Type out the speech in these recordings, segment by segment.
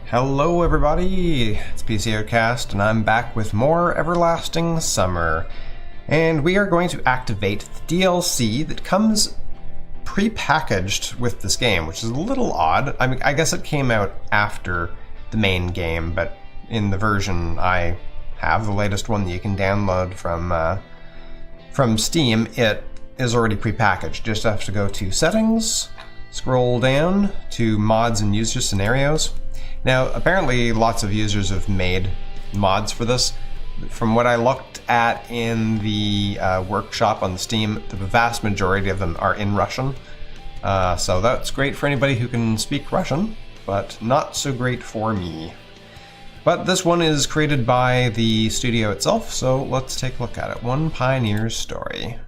Hello everybody, it's PCOcast and I'm back with more Everlasting Summer. And we are going to activate the DLC that comes pre-packaged with this game, which is a little odd. I mean, I guess it came out after the main game, but in the version I have, the latest one that you can download from Steam, it is already pre-packaged. You just have to go to Settings, scroll down to Mods and User Scenarios. Now, apparently lots of users have made mods for this. From what I looked at in the workshop on Steam, the vast majority of them are in Russian. So that's great for anybody who can speak Russian, but not so great for me. But this one is created by the studio itself, so let's take a look at it. One Pioneer's Story.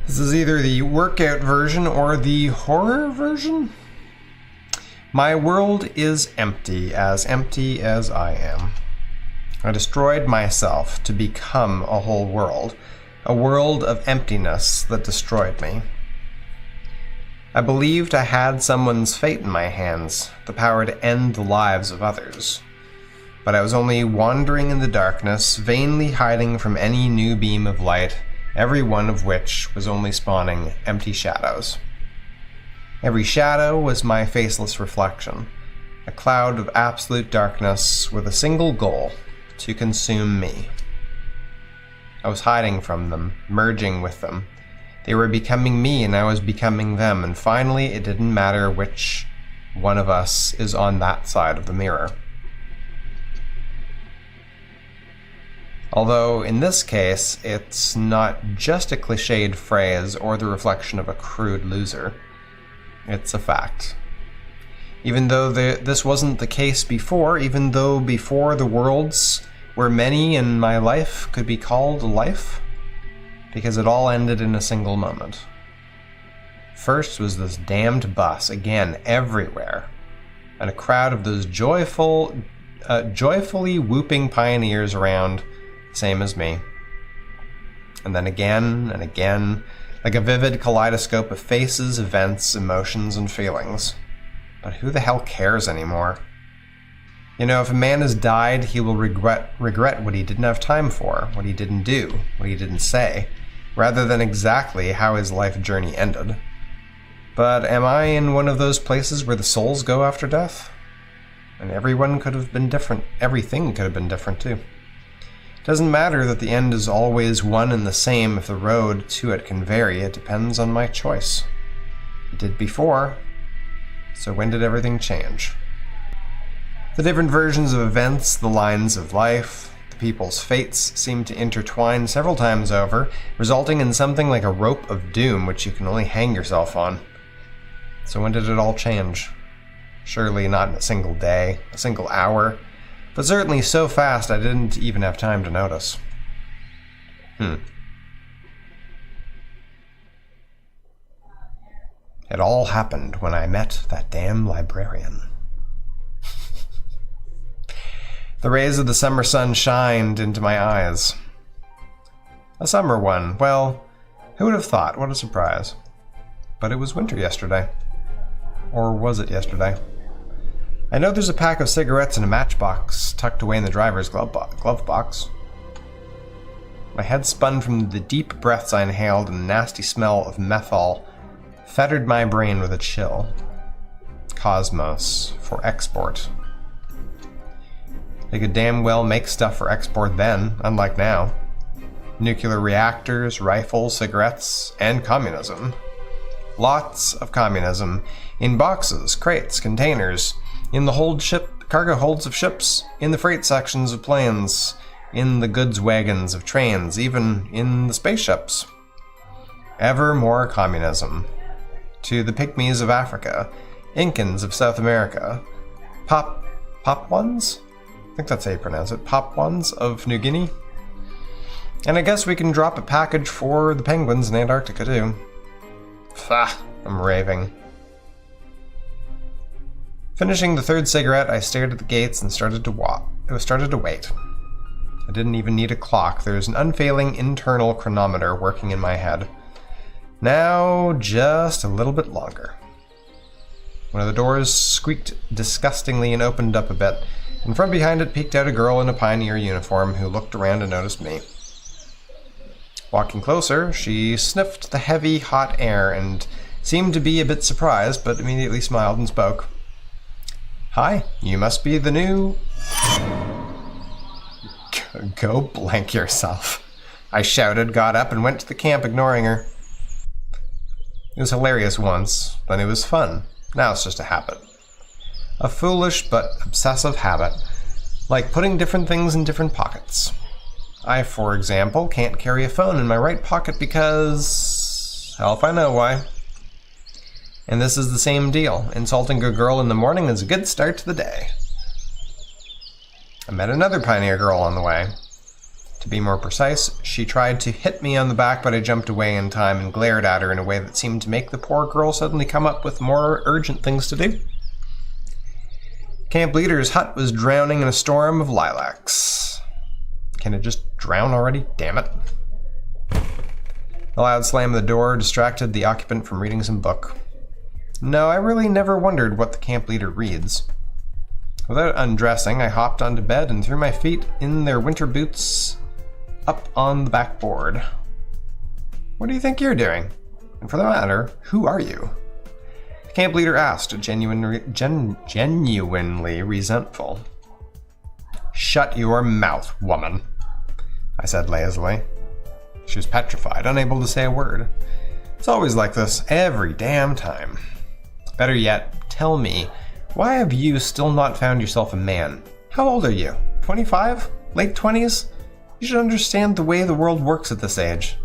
This is either the workout version or the horror version. My world is empty as I am. I destroyed myself to become a whole world, a world of emptiness that destroyed me. I believed I had someone's fate in my hands, the power to end the lives of others. But I was only wandering in the darkness, vainly hiding from any new beam of light, every one of which was only spawning empty shadows. Every shadow was my faceless reflection, a cloud of absolute darkness with a single goal, to consume me. I was hiding from them, merging with them. They were becoming me and I was becoming them, and finally it didn't matter which one of us is on that side of the mirror. Although, in this case, it's not just a cliched phrase or the reflection of a crude loser. It's a fact. Even though this wasn't the case before, even though before the worlds where many in my life could be called life, because it all ended in a single moment. First was this damned bus, again, everywhere, and a crowd of those joyfully whooping pioneers around, same as me. And then again and again, like a vivid kaleidoscope of faces, events, emotions, and feelings. But who the hell cares anymore? You know, if a man has died, he will regret what he didn't have time for, what he didn't do, what he didn't say, rather than exactly how his life journey ended. But am I in one of those places where the souls go after death? And everyone could have been different. Everything could have been different too. It doesn't matter that the end is always one and the same if the road to it can vary. It depends on my choice. It did before, so when did everything change? The different versions of events, the lines of life, the people's fates seem to intertwine several times over, resulting in something like a rope of doom which you can only hang yourself on. So when did it all change? Surely not in a single day, a single hour, but certainly so fast I didn't even have time to notice. It all happened when I met that damn librarian. The rays of the summer sun shined into my eyes. A summer one. Well, who would have thought? What a surprise. But it was winter yesterday. Or was it yesterday? I know there's a pack of cigarettes and a matchbox tucked away in the driver's glove box. My head spun from the deep breaths I inhaled, and the nasty smell of menthol fettered my brain with a chill. Cosmos for export. They could damn well make stuff for export then, unlike now. Nuclear reactors, rifles, cigarettes, and communism. Lots of communism. In boxes, crates, containers, in the cargo holds of ships, in the freight sections of planes, in the goods wagons of trains, even in the spaceships. Ever more communism. To the pygmies of Africa, Incans of South America, Papuans? I think that's how you pronounce it. Papuans of New Guinea. And I guess we can drop a package for the penguins in Antarctica too. I'm raving. Finishing the third cigarette, I stared at the gates and started to wait. I didn't even need a clock. There was an unfailing internal chronometer working in my head. Now, just a little bit longer. One of the doors squeaked disgustingly and opened up a bit, and from behind it peeked out a girl in a pioneer uniform who looked around and noticed me. Walking closer, she sniffed the heavy, hot air and seemed to be a bit surprised, but immediately smiled and spoke. "Hi, you must be the new..." Go blank yourself. I shouted, got up, and went to the camp, ignoring her. It was hilarious once, then it was fun. Now it's just a habit. A foolish but obsessive habit, like putting different things in different pockets. I, for example, can't carry a phone in my right pocket because... hell if I know why. And this is the same deal. Insulting a girl in the morning is a good start to the day. I met another pioneer girl on the way. To be more precise, she tried to hit me on the back, but I jumped away in time and glared at her in a way that seemed to make the poor girl suddenly come up with more urgent things to do. Camp leader's hut was drowning in a storm of lilacs. Can it just drown already? Damn it. A loud slam of the door distracted the occupant from reading some book. No, I really never wondered what the camp leader reads. Without undressing, I hopped onto bed and threw my feet in their winter boots up on the backboard. What do you think you're doing? And for that matter, who are you? The camp leader asked, genuinely resentful. Shut your mouth, woman, I said lazily. She was petrified, unable to say a word. It's always like this, every damn time. Better yet, tell me, why have you still not found yourself a man? How old are you? 25? Late 20s? You should understand the way the world works at this age.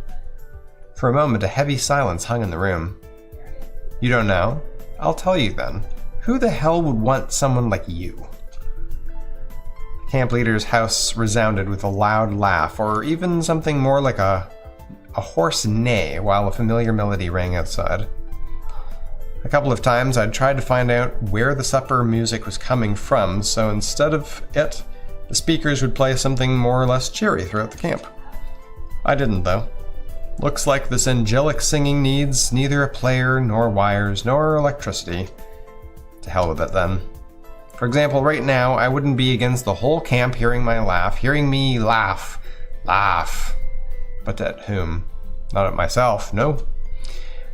For a moment, a heavy silence hung in the room. You don't know? I'll tell you then. Who the hell would want someone like you? The camp leader's house resounded with a loud laugh, or even something more like a hoarse neigh, while a familiar melody rang outside. A couple of times I'd tried to find out where the supper music was coming from, so instead of it, the speakers would play something more or less cheery throughout the camp. I didn't, though. Looks like this angelic singing needs neither a player, nor wires, nor electricity. To hell with it, then. For example, right now, I wouldn't be against the whole camp hearing me laugh. But at whom? Not at myself, no.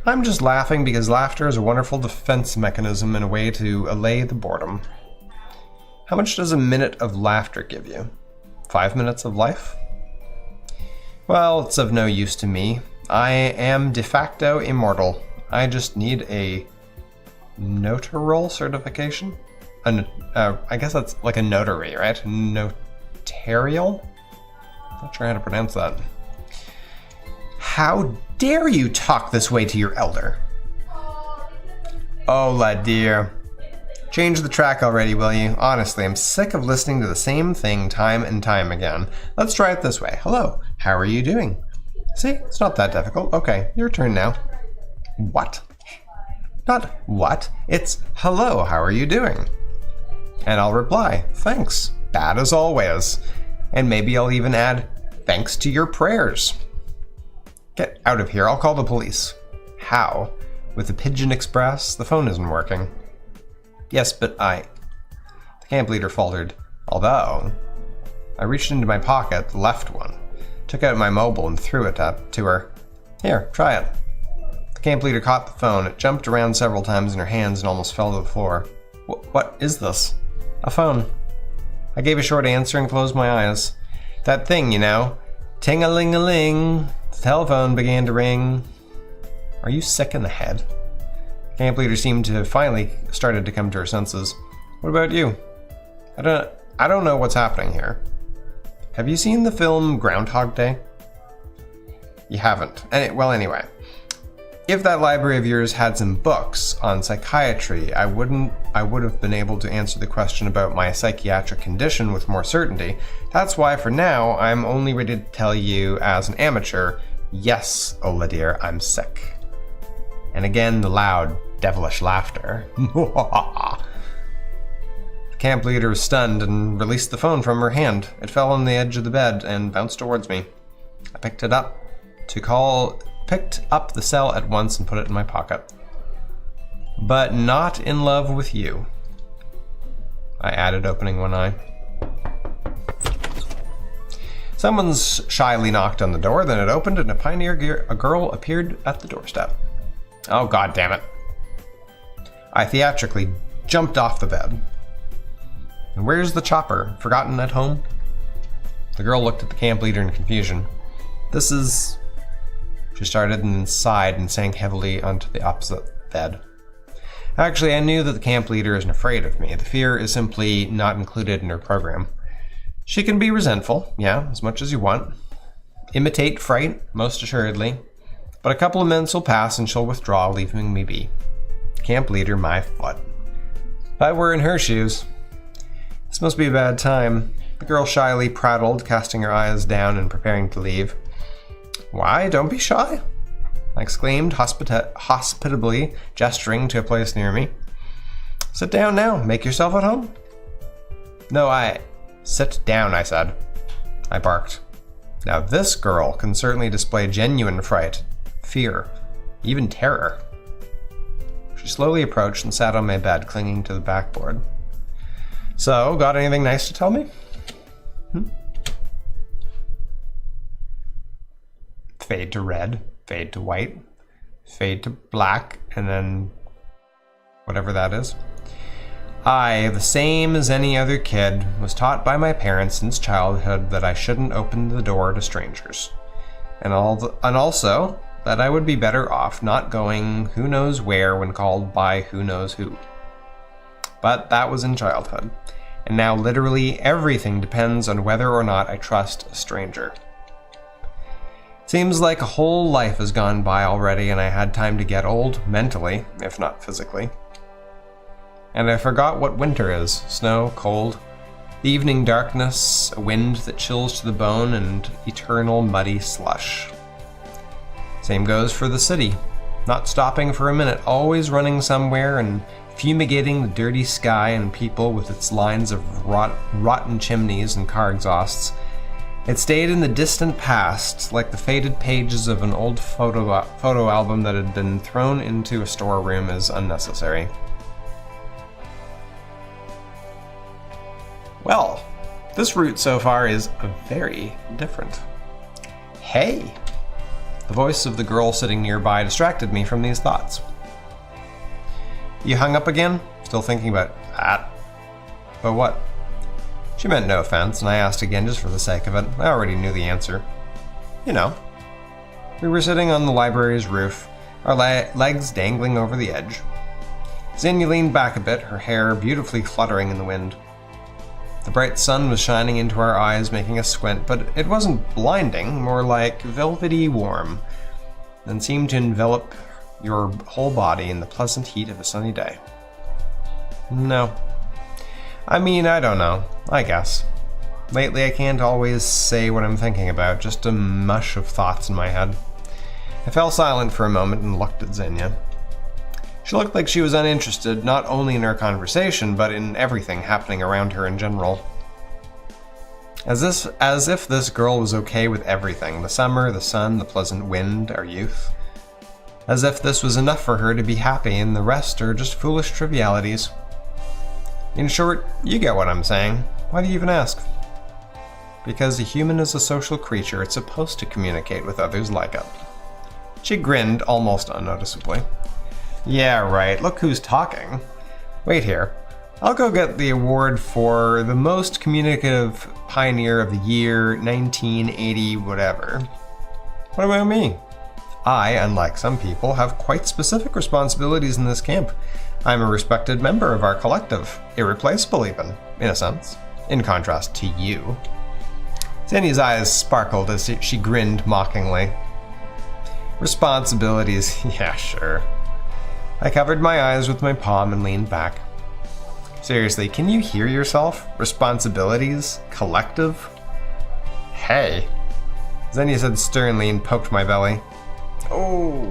I'm just laughing because laughter is a wonderful defense mechanism and a way to allay the boredom. How much does a minute of laughter give you? 5 minutes of life? Well, it's of no use to me. I am de facto immortal. I just need a notarial certification? I guess that's like a notary, right? Notarial? Not sure how to pronounce that. How dare you talk this way to your elder? Oh, la dear. Change the track already, will you? Honestly, I'm sick of listening to the same thing time and time again. Let's try it this way. Hello, how are you doing? See, it's not that difficult. Okay, your turn now. What? Not what, it's hello, how are you doing? And I'll reply, thanks, bad as always. And maybe I'll even add, thanks to your prayers. Get out of here, I'll call the police. How? With the Pigeon Express, the phone isn't working. Yes, but the camp leader faltered. Although, I reached into my pocket, the left one, took out my mobile and threw it to her. Here, try it. The camp leader caught the phone. It jumped around several times in her hands and almost fell to the floor. What is this? A phone. I gave a short answer and closed my eyes. That thing, you know. Ting-a-ling-a-ling. The telephone began to ring. Are you sick in the head? Camp leader seemed to have finally started to come to her senses. What about you? I don't know what's happening here. Have you seen the film Groundhog Day? You haven't. Well, anyway. If that library of yours had some books on psychiatry, I would have been able to answer the question about my psychiatric condition with more certainty. That's why, for now, I'm only ready to tell you as an amateur, yes, Ola dear, I'm sick. And again, the loud, devilish laughter. The camp leader was stunned and released the phone from her hand. It fell on the edge of the bed and bounced towards me. I picked up the cell at once and put it in my pocket. But not in love with you, I added, opening one eye. Someone's shyly knocked on the door, then it opened and a girl appeared at the doorstep. Oh, god damn it. I theatrically jumped off the bed. And where's the chopper? Forgotten at home? The girl looked at the camp leader in confusion. This is... She started and then sighed and sank heavily onto the opposite bed. Actually, I knew that the camp leader isn't afraid of me. The fear is simply not included in her program. She can be resentful, yeah, as much as you want. Imitate fright, most assuredly. But a couple of minutes will pass and she'll withdraw, leaving me be. Camp leader, my foot. If I were in her shoes. This must be a bad time. The girl shyly prattled, casting her eyes down and preparing to leave. Why? Don't be shy, I exclaimed, hospitably, gesturing to a place near me. Sit down now. Make yourself at home. No, Sit down, I said. I barked. Now this girl can certainly display genuine fright, fear, even terror. She slowly approached and sat on my bed, clinging to the backboard. So, got anything nice to tell me? Fade to red, fade to white, fade to black, and then whatever that is. I, the same as any other kid, was taught by my parents since childhood that I shouldn't open the door to strangers. And also that I would be better off not going who knows where when called by who knows who. But that was in childhood. And now literally everything depends on whether or not I trust a stranger. Seems like a whole life has gone by already and I had time to get old, mentally, if not physically. And I forgot what winter is. Snow, cold, the evening darkness, a wind that chills to the bone, and eternal muddy slush. Same goes for the city. Not stopping for a minute, always running somewhere and fumigating the dirty sky and people with its lines of rotten chimneys and car exhausts. It stayed in the distant past, like the faded pages of an old photo album that had been thrown into a storeroom as unnecessary. Well, this route so far is very different. Hey! The voice of the girl sitting nearby distracted me from these thoughts. You hung up again? Still thinking about that? But what? She meant no offense, and I asked again just for the sake of it. I already knew the answer. You know. We were sitting on the library's roof, our legs dangling over the edge. Xenia leaned back a bit, her hair beautifully fluttering in the wind. The bright sun was shining into our eyes, making us squint, but it wasn't blinding, more like velvety warm, and seemed to envelop your whole body in the pleasant heat of a sunny day. No. I mean, I don't know. I guess. Lately, I can't always say what I'm thinking about, just a mush of thoughts in my head. I fell silent for a moment and looked at Xenia. She looked like she was uninterested, not only in our conversation, but in everything happening around her in general. As if this girl was okay with everything, the summer, the sun, the pleasant wind, our youth. As if this was enough for her to be happy and the rest are just foolish trivialities. In short, you get what I'm saying. Why do you even ask? Because a human is a social creature, it's supposed to communicate with others like it. She grinned almost unnoticeably. Yeah, right, look who's talking. Wait here. I'll go get the award for the most communicative Pioneer of the Year, 1980, whatever. What about me? I, unlike some people, have quite specific responsibilities in this camp. I'm a respected member of our collective, irreplaceable even, in a sense, in contrast to you. Zenya's eyes sparkled as she grinned mockingly. Responsibilities, yeah, sure. I covered my eyes with my palm and leaned back. Seriously, can you hear yourself? Responsibilities? Collective? Hey. Zenya said sternly and poked my belly. Oh.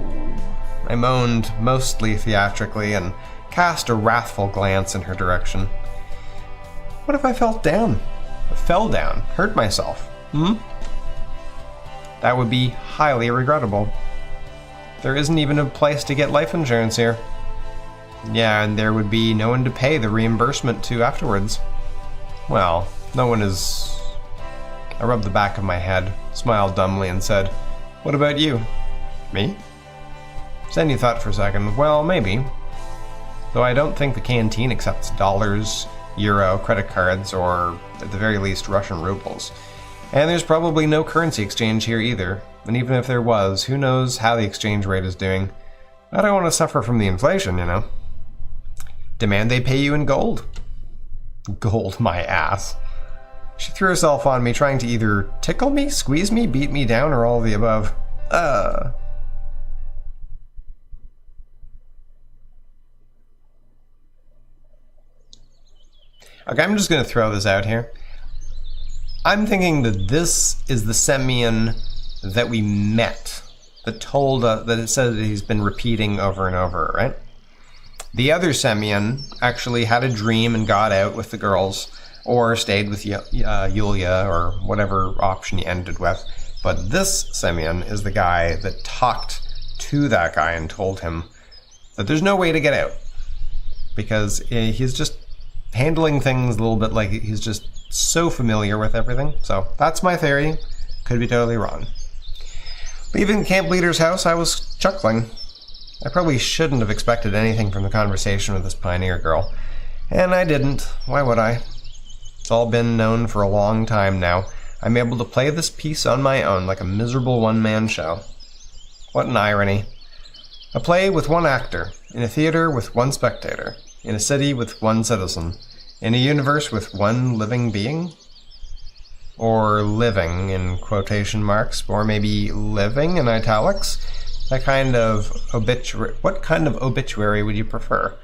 I moaned, mostly theatrically, and cast a wrathful glance in her direction. What if I fell down? Hurt myself? That would be highly regrettable. There isn't even a place to get life insurance here. Yeah, and there would be no one to pay the reimbursement to afterwards. Well, no one is... I rubbed the back of my head, smiled dumbly, and said, What about you? Me? Zenya thought for a second. Well, maybe. Though I don't think the canteen accepts dollars, euro, credit cards, or at the very least Russian rubles. And there's probably no currency exchange here either. And even if there was, who knows how the exchange rate is doing. I don't want to suffer from the inflation, you know. Demand they pay you in gold. Gold, my ass. She threw herself on me, trying to either tickle me, squeeze me, beat me down, or all of the above. Okay, I'm just going to throw this out here. I'm thinking that this is the Semyon that we met, that told that it said that he's been repeating over and over, right? The other Semyon actually had a dream and got out with the girls, or stayed with Yulia, or whatever option he ended with. But this Semyon is the guy that talked to that guy and told him that there's no way to get out, because he's just handling things a little bit like he's just so familiar with everything. So that's my theory. Could be totally wrong. Leaving the camp leader's house, I was chuckling. I probably shouldn't have expected anything from the conversation with this pioneer girl. And I didn't. Why would I? It's all been known for a long time now. I'm able to play this piece on my own like a miserable one-man show. What an irony. A play with one actor, in a theater with one spectator, in a city with one citizen, in a universe with one living being? Or living in quotation marks, or maybe living in italics? That kind of obituary. What kind of obituary would you prefer?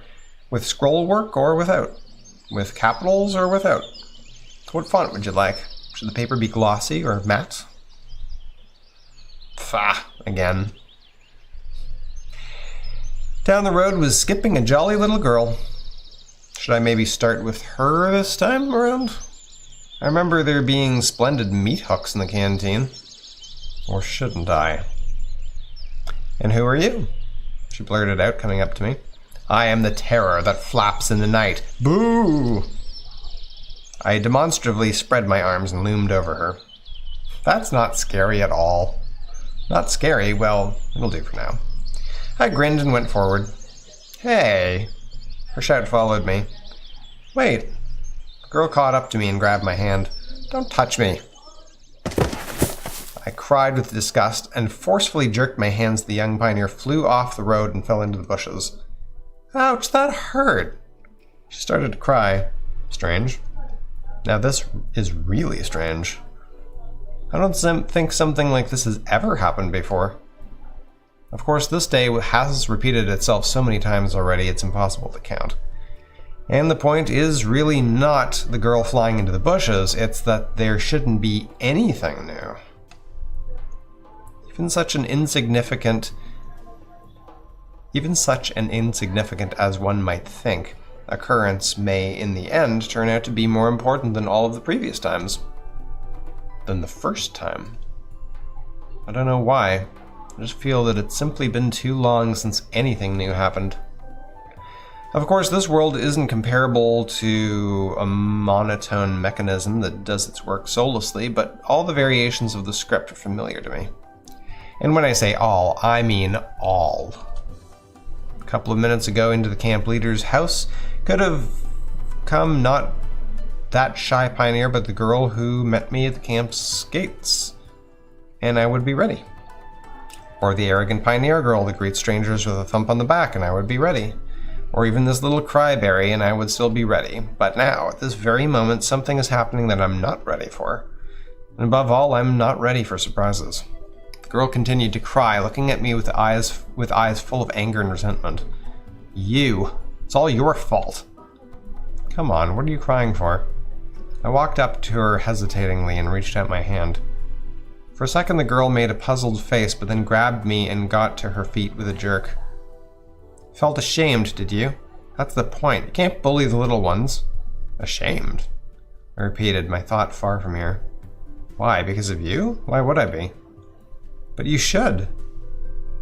With scroll work or without? With capitals or without? What font would you like? Should the paper be glossy or matte? Pfah, again. Down the road was skipping a jolly little girl. Should I maybe start with her this time around? I remember there being splendid meat hooks in the canteen. Or shouldn't I? And who are you? She blurted out, coming up to me. I am the terror that flaps in the night. Boo! I demonstratively spread my arms and loomed over her. That's not scary at all. Not scary? Well, it'll do for now. I grinned and went forward. Hey! Her shout followed me. Wait! The girl caught up to me and grabbed my hand. Don't touch me! I cried with disgust and forcefully jerked my hands. The young pioneer flew off the road and fell into the bushes. Ouch, that hurt! She started to cry. Strange. Now this is really strange. I don't think something like this has ever happened before. Of course, this day has repeated itself so many times already, it's impossible to count. And the point is really not the girl flying into the bushes, it's that there shouldn't be anything new. Even such an insignificant as one might think, occurrence may, in the end, turn out to be more important than all of the previous times. Than the first time. I don't know why. I just feel that it's simply been too long since anything new happened. Of course, this world isn't comparable to a monotone mechanism that does its work soullessly, but all the variations of the script are familiar to me. And when I say all, I mean all. A couple of minutes ago into the camp leader's house could have come not that shy pioneer, but the girl who met me at the camp's gates, and I would be ready. Or the arrogant pioneer girl that greets strangers with a thump on the back, and I would be ready. Or even this little cryberry, and I would still be ready. But now, at this very moment, something is happening that I'm not ready for. And above all, I'm not ready for surprises. The girl continued to cry, looking at me with eyes full of anger and resentment. You. It's all your fault. Come on, what are you crying for? I walked up to her hesitatingly and reached out my hand. For a second, the girl made a puzzled face, but then grabbed me and got to her feet with a jerk. Felt ashamed, did you? That's the point. You can't bully the little ones. Ashamed? I repeated, my thought far from here. Why, because of you? Why would I be? But you should.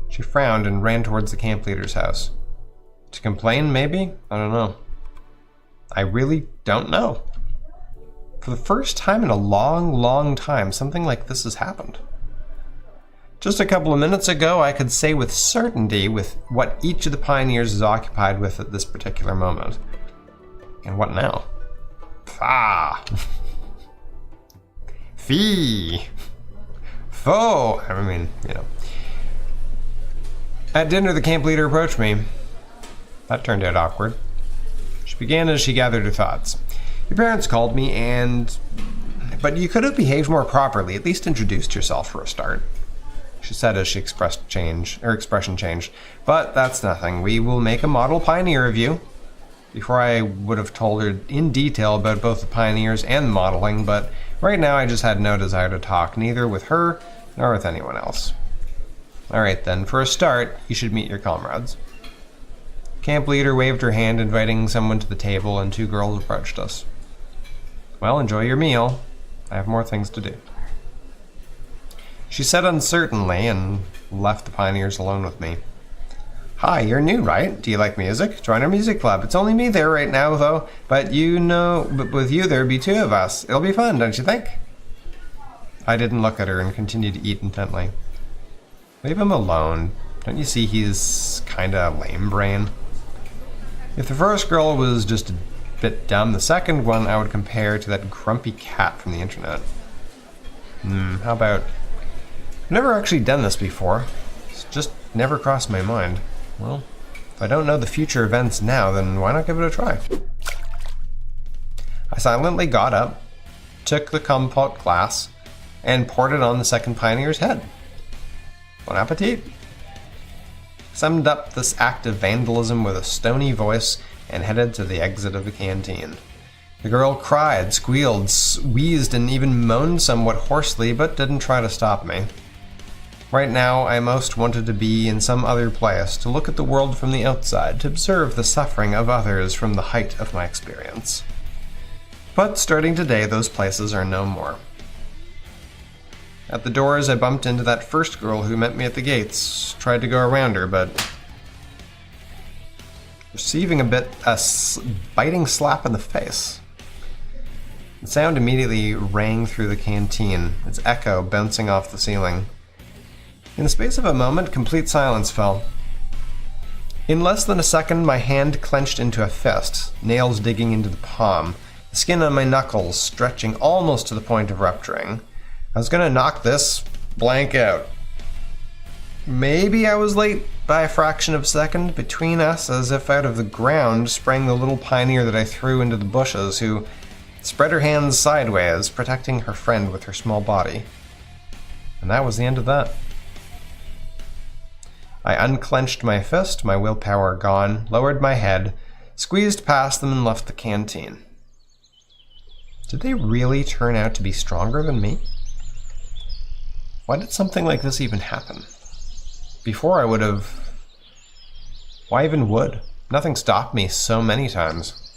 She frowned and ran towards the camp leader's house. To complain, maybe? I don't know. I really don't know. For the first time in a long, long time, something like this has happened. Just a couple of minutes ago, I could say with certainty with what each of the pioneers is occupied with at this particular moment. And what now? Fa. Fee. Fo. I mean, you know. At dinner, the camp leader approached me. That turned out awkward. She began as she gathered her thoughts. Your parents called me but you could have behaved more properly, at least introduced yourself for a start. She said as her expression changed. But that's nothing. We will make a model pioneer of you. Before I would have told her in detail about both the pioneers and the modeling, but right now I just had no desire to talk, neither with her nor with anyone else. Alright then, for a start, you should meet your comrades. Camp leader waved her hand, inviting someone to the table, and two girls approached us. Well, enjoy your meal. I have more things to do. She said uncertainly and left the pioneers alone with me. Hi, you're new, right? Do you like music? Join our music club. It's only me there right now, though, but with you there'd be two of us. It'll be fun, don't you think? I didn't look at her and continued to eat intently. Leave him alone. Don't you see he's kinda lame brain? If the first girl was just a bit dumb, the second one I would compare to that grumpy cat from the internet. How about... I've never actually done this before. It's just never crossed my mind. Well, if I don't know the future events now, then why not give it a try? I silently got up, took the compote glass, and poured it on the second pioneer's head. Bon appetit! Summed up this act of vandalism with a stony voice and headed to the exit of the canteen. The girl cried, squealed, wheezed, and even moaned somewhat hoarsely, but didn't try to stop me. Right now, I most wanted to be in some other place, to look at the world from the outside, to observe the suffering of others from the height of my experience. But starting today, those places are no more. At the doors, I bumped into that first girl who met me at the gates. Tried to go around her, but... receiving a biting slap in the face. The sound immediately rang through the canteen, its echo bouncing off the ceiling. In the space of a moment, complete silence fell. In less than a second, my hand clenched into a fist, nails digging into the palm, the skin on my knuckles stretching almost to the point of rupturing. I was gonna knock this blank out. Maybe I was late by a fraction of a second. Between us, as if out of the ground, sprang the little pioneer that I threw into the bushes, who spread her hands sideways, protecting her friend with her small body. And that was the end of that. I unclenched my fist, my willpower gone, lowered my head, squeezed past them, and left the canteen. Did they really turn out to be stronger than me? Why did something like this even happen? Before I would have... Why even would? Nothing stopped me so many times.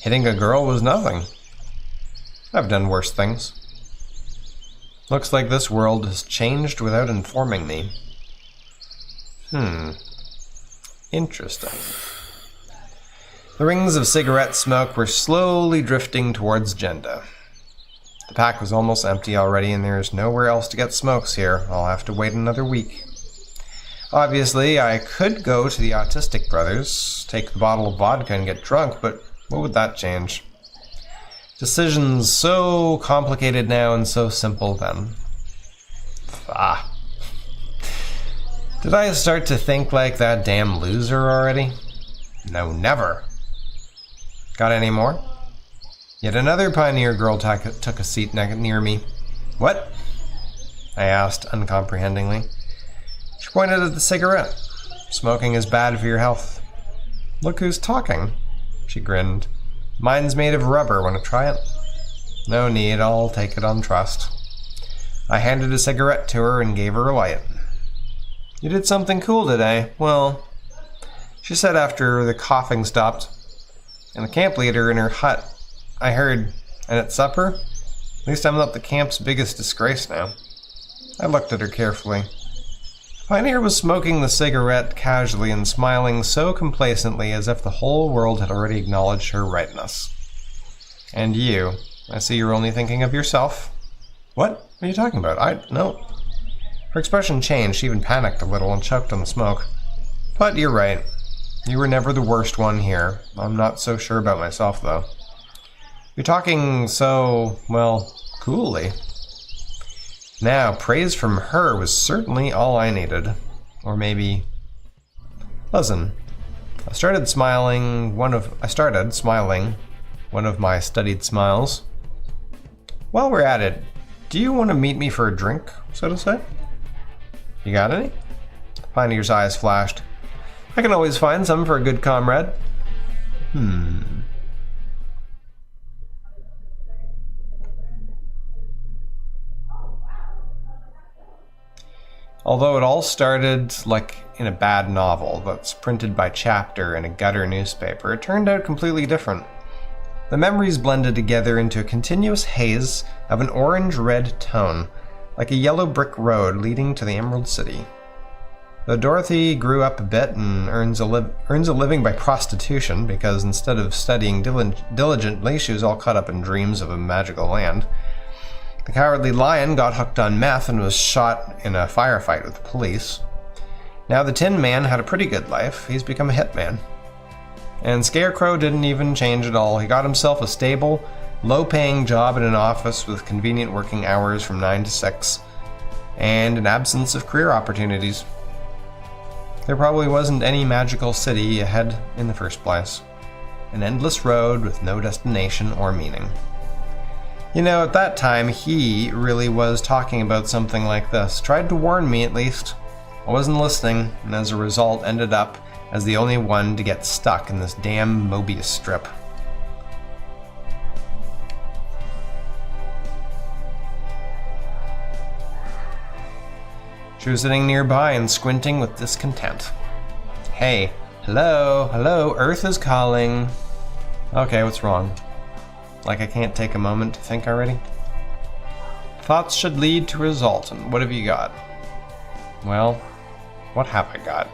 Hitting a girl was nothing. I've done worse things. Looks like this world has changed without informing me. Interesting. The rings of cigarette smoke were slowly drifting towards Jenda. The pack was almost empty already, and there is nowhere else to get smokes here. I'll have to wait another week. Obviously, I could go to the Autistic Brothers, take the bottle of vodka and get drunk, but what would that change? Decisions so complicated now and so simple then. Ah. Did I start to think like that damn loser already? No, never. Got any more? Yet another Pioneer girl took a seat near me. What? I asked uncomprehendingly. She pointed at the cigarette. Smoking is bad for your health. Look who's talking. She grinned. Mine's made of rubber. Want to try it? No need, I'll take it on trust. I handed a cigarette to her and gave her a light. You did something cool today. Well, she said after the coughing stopped. And the camp leader in her hut. I heard. And at supper? At least I'm not the camp's biggest disgrace now. I looked at her carefully. Pioneer was smoking the cigarette casually and smiling so complacently as if the whole world had already acknowledged her rightness. And you. I see you're only thinking of yourself. What are you talking about? No. Her expression changed. She even panicked a little and choked on the smoke. But you're right. You were never the worst one here. I'm not so sure about myself, though. You're talking so, well, coolly. Now, praise from her was certainly all I needed. Or maybe... Listen, I started smiling one of my studied smiles. While we're at it, do you want to meet me for a drink, so to say? You got any? Pioneer's eyes flashed. I can always find some for a good comrade. Although it all started like in a bad novel that's printed by chapter in a gutter newspaper, it turned out completely different. The memories blended together into a continuous haze of an orange-red tone, like a yellow brick road leading to the Emerald City. Though Dorothy grew up a bit and earns a living by prostitution, because instead of studying diligently, she was all caught up in dreams of a magical land. The Cowardly Lion got hooked on meth and was shot in a firefight with the police. Now the Tin Man had a pretty good life. He's become a hitman. And Scarecrow didn't even change at all. He got himself a stable, low-paying job in an office with convenient working hours from 9 to 6, and an absence of career opportunities. There probably wasn't any magical city ahead in the first place. An endless road with no destination or meaning. You know, at that time, he really was talking about something like this. Tried to warn me, at least. I wasn't listening, and as a result ended up as the only one to get stuck in this damn Mobius strip. She was sitting nearby and squinting with discontent. Hey, hello, Earth is calling. Okay, what's wrong? Like I can't take a moment to think already? Thoughts should lead to result, and what have you got? Well, what have I got?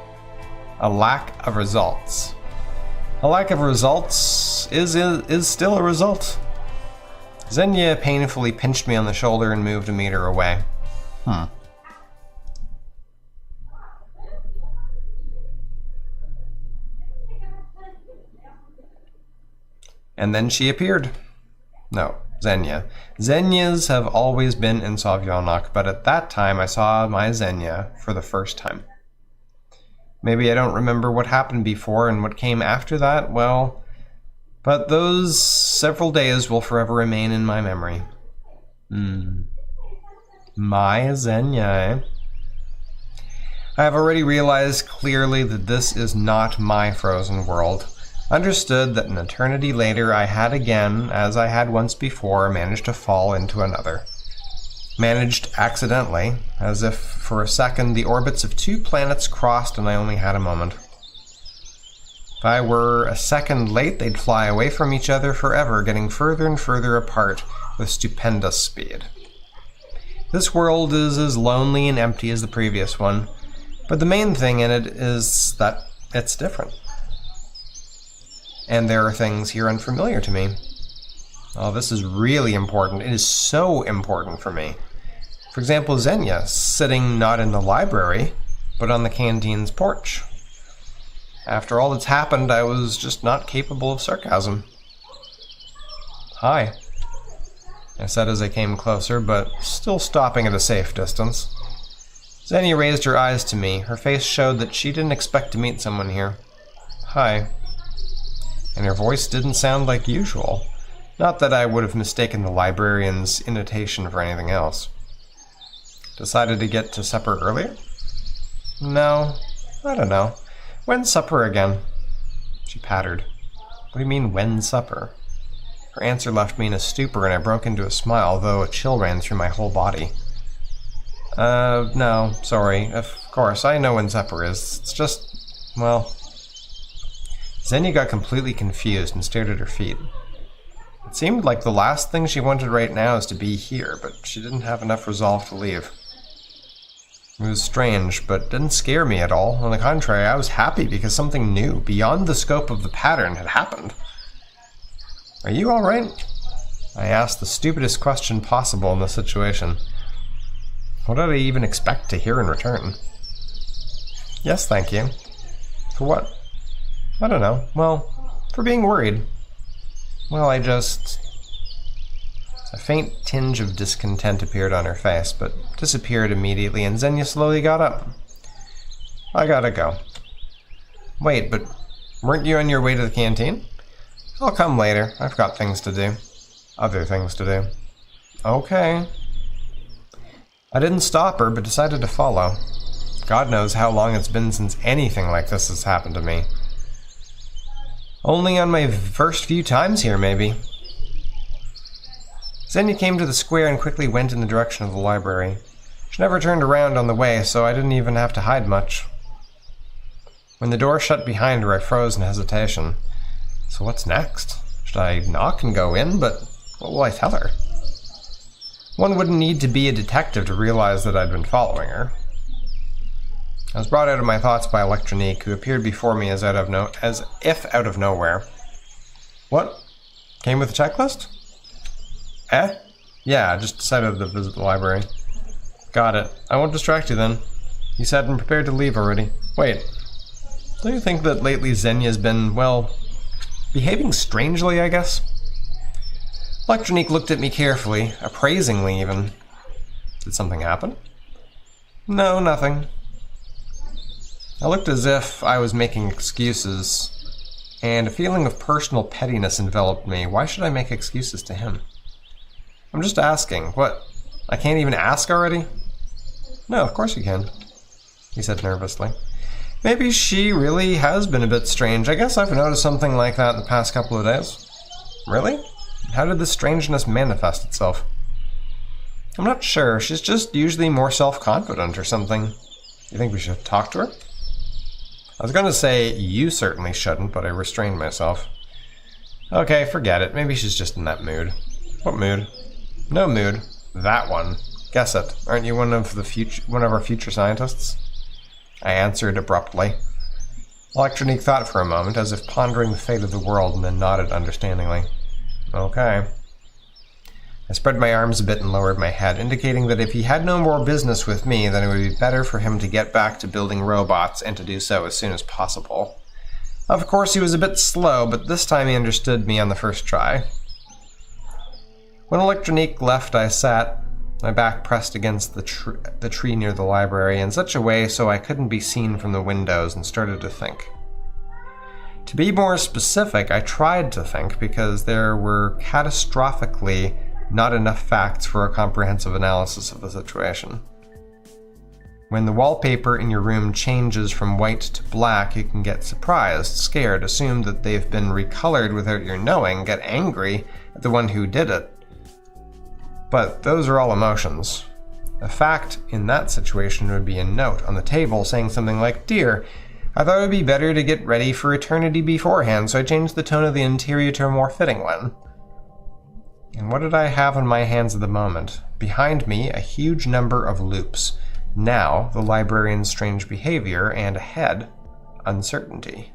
A lack of results. A lack of results is still a result. Xenia painfully pinched me on the shoulder and moved a meter away. And then she appeared. No, Xenia. Xenias have always been in Sovyanok, but at that time I saw my Xenia for the first time. Maybe I don't remember what happened before and what came after that, well, but those several days will forever remain in my memory. My Xenia, eh? I have already realized clearly that this is not my frozen world. Understood that an eternity later I had again, as I had once before, managed to fall into another. Managed accidentally, as if for a second the orbits of two planets crossed and I only had a moment. If I were a second late, they'd fly away from each other forever, getting further and further apart with stupendous speed. This world is as lonely and empty as the previous one, but the main thing in it is that it's different. And there are things here unfamiliar to me. Oh, this is really important. It is so important for me. For example, Xenia, sitting not in the library, but on the canteen's porch. After all that's happened, I was just not capable of sarcasm. Hi. I said as I came closer, but still stopping at a safe distance. Xenia raised her eyes to me. Her face showed that she didn't expect to meet someone here. Hi. And her voice didn't sound like usual. Not that I would have mistaken the librarian's intonation for anything else. Decided to get to supper earlier? No, I don't know. When's supper again? She pattered. What do you mean, when supper? Her answer left me in a stupor, and I broke into a smile, though a chill ran through my whole body. No, sorry. Of course, I know when supper is. It's just, well... Xenia got completely confused and stared at her feet. It seemed like the last thing she wanted right now is to be here, but she didn't have enough resolve to leave. It was strange, but didn't scare me at all. On the contrary, I was happy because something new, beyond the scope of the pattern, had happened. Are you alright? I asked the stupidest question possible in this situation. What did I even expect to hear in return? Yes, thank you. For what? I don't know. Well, for being worried. Well, A faint tinge of discontent appeared on her face, but disappeared immediately, and Xenia slowly got up. I gotta go. Wait, but weren't you on your way to the canteen? I'll come later. I've got things to do. Other things to do. Okay. I didn't stop her, but decided to follow. God knows how long it's been since anything like this has happened to me. Only on my first few times here, maybe. Xenia came to the square and quickly went in the direction of the library. She never turned around on the way, so I didn't even have to hide much. When the door shut behind her, I froze in hesitation. So what's next? Should I knock and go in? But what will I tell her? One wouldn't need to be a detective to realize that I'd been following her. I was brought out of my thoughts by Electronique, who appeared before me as if out of nowhere. What? Came with a checklist? Eh? Yeah, I just decided to visit the library. Got it. I won't distract you then. You said I'm prepared to leave already. Wait. Don't you think that lately Xenia's been, well, behaving strangely, I guess? Electronique looked at me carefully, appraisingly even. Did something happen? No, nothing. I looked as if I was making excuses, and a feeling of personal pettiness enveloped me. Why should I make excuses to him? I'm just asking. What? I can't even ask already? No, of course you can, he said nervously. Maybe she really has been a bit strange. I guess I've noticed something like that in the past couple of days. Really? How did this strangeness manifest itself? I'm not sure. She's just usually more self-confident or something. You think we should talk to her? I was going to say you certainly shouldn't, but I restrained myself. Okay, forget it. Maybe she's just in that mood. What mood? No mood. That one. Guess it. Aren't you one of our future scientists? I answered abruptly. Electronique thought for a moment, as if pondering the fate of the world, and then nodded understandingly. Okay. I spread my arms a bit and lowered my head, indicating that if he had no more business with me, then it would be better for him to get back to building robots, and to do so as soon as possible. Of course, he was a bit slow, but this time he understood me on the first try. When Electronique left, I sat, my back pressed against the tree near the library, in such a way so I couldn't be seen from the windows, and started to think. To be more specific, I tried to think, because there were catastrophically not enough facts for a comprehensive analysis of the situation. When the wallpaper in your room changes from white to black, you can get surprised, scared, assume that they've been recolored without your knowing, get angry at the one who did it. But those are all emotions. A fact in that situation would be a note on the table saying something like, "Dear, I thought it would be better to get ready for eternity beforehand, so I changed the tone of the interior to a more fitting one." And what did I have on my hands at the moment? Behind me, a huge number of loops. Now, the librarian's strange behavior, and ahead, uncertainty.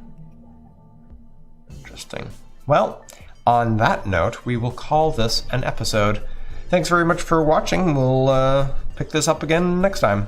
Interesting. Well, on that note, we will call this an episode. Thanks very much for watching. We'll pick this up again next time.